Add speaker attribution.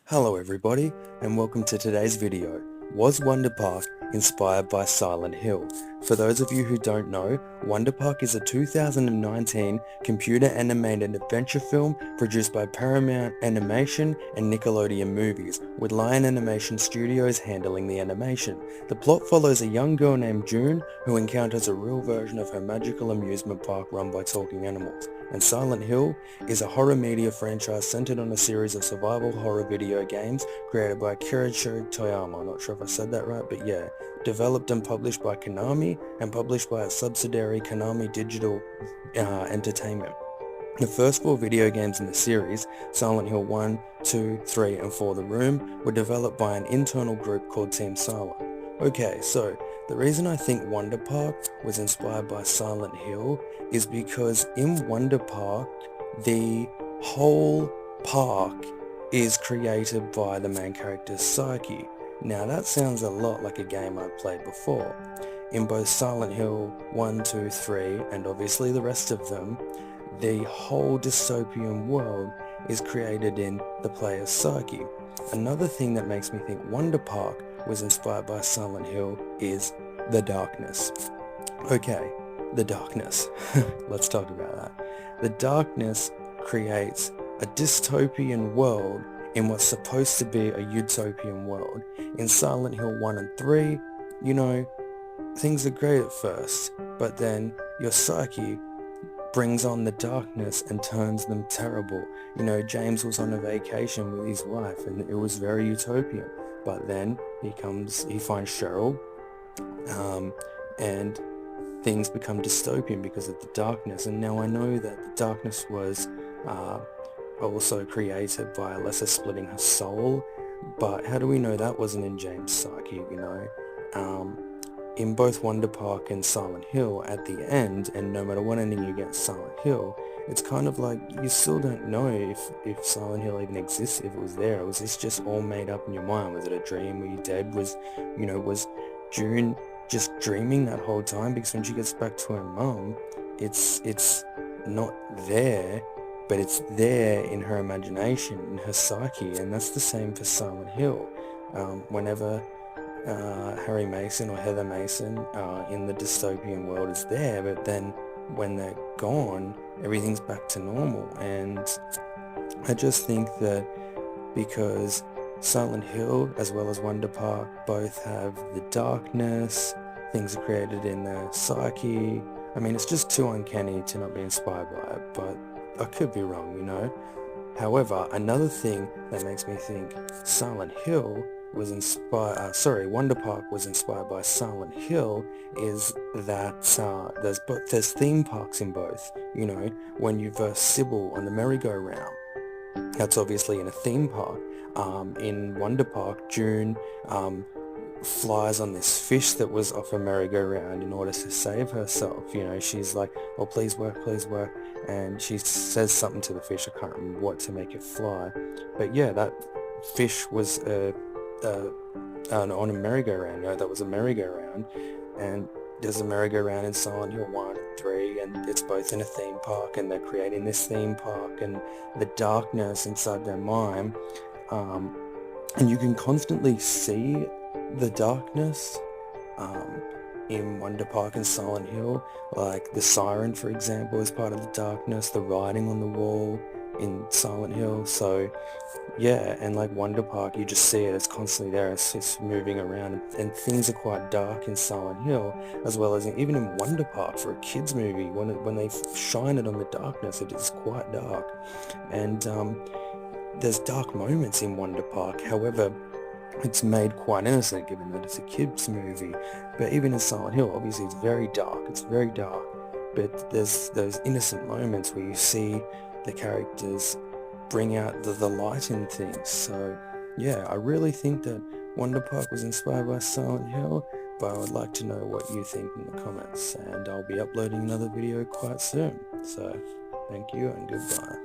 Speaker 1: Hello everybody, and welcome to today's video. Was Wonderpark inspired by Silent Hill? For those of you who don't know, Wonderpark is a 2019 computer animated adventure film produced by Paramount Animation and Nickelodeon Movies, with Lion Animation Studios handling the animation. The plot follows a young girl named June who encounters a real version of her magical amusement park run by talking animals. And Silent Hill is a horror media franchise centered on a series of survival horror video games created by Kiricho Toyama. I'm not sure if I said that right, but yeah. Developed and published by Konami and published by its subsidiary Konami Digital Entertainment. The first 4 video games in the series, Silent Hill 1, 2, 3 and 4 The Room, were developed by an internal group called Team Silent. Okay, so the reason I think Wonderpark was inspired by Silent Hill is because in Wonderpark, the whole park is created by the main character's psyche. Now that sounds a lot like a game I've played before. In both Silent Hill 1, 2, 3 and obviously the rest of them, the whole dystopian world is created in the player's psyche. Another thing that makes me think Wonderpark was inspired by Silent Hill is the darkness. Okay, the darkness. Let's talk about that. The darkness creates a dystopian world in what's supposed to be a utopian world. In Silent Hill 1 and 3, you know, things are great at first, but then your psyche brings on the darkness and turns them terrible. You know, James was on a vacation with his wife and it was very utopian, but then he finds Cheryl, and things become dystopian because of the darkness. And now I know that the darkness was also created by Alessa splitting her soul, but how do we know that wasn't in James' psyche, you know? In both Wonderpark and Silent Hill, at the end, and no matter what ending you get Silent Hill, it's kind of like you still don't know if Silent Hill even exists, if it was there. Was this just all made up in your mind? Was it a dream? Were you dead? Was June just dreaming that whole time? Because when she gets back to her mum, it's not there, but it's there in her imagination, in her psyche, and that's the same for Silent Hill. Whenever Harry Mason or Heather Mason in the dystopian world is there, but then when they're gone, everything's back to normal. And I just think that because Silent Hill as well as Wonderpark both have the darkness, things are created in their psyche. I mean, it's just too uncanny to not be inspired by it, but I could be wrong, you know. However, another thing that makes me think Wonderpark was inspired by Silent Hill is that there's theme parks in both. You know, when you verse Sybil on the merry-go-round, that's obviously in a theme park. In Wonderpark, June flies on this fish that was off a merry-go-round in order to save herself. You know, she's like, oh, please work, and she says something to the fish, I can't remember what, to make it fly. But yeah, that fish was on a merry-go-round. You know, that was a merry-go-round, and there's a merry-go-round in Silent Hill 1 and 3, and it's both in a theme park, and they're creating this theme park, and the darkness inside their mind, and you can constantly see the darkness in Wonderpark and Silent Hill. Like the siren, for example, is part of the darkness, the writing on the wall in Silent Hill. So yeah, and like Wonderpark, you just see it, it's constantly there, it's moving around, and things are quite dark in Silent Hill, as well as even in Wonderpark for a kids movie. When they shine it on the darkness, it is quite dark, and there's dark moments in Wonderpark. However, it's made quite innocent given that it's a kids movie. But even in Silent Hill, obviously it's very dark, but there's those innocent moments where you see the characters bring out the light in things. So yeah, I really think that Wonderpark was inspired by Silent Hill, but I would like to know what you think in the comments, and I'll be uploading another video quite soon. So thank you and goodbye.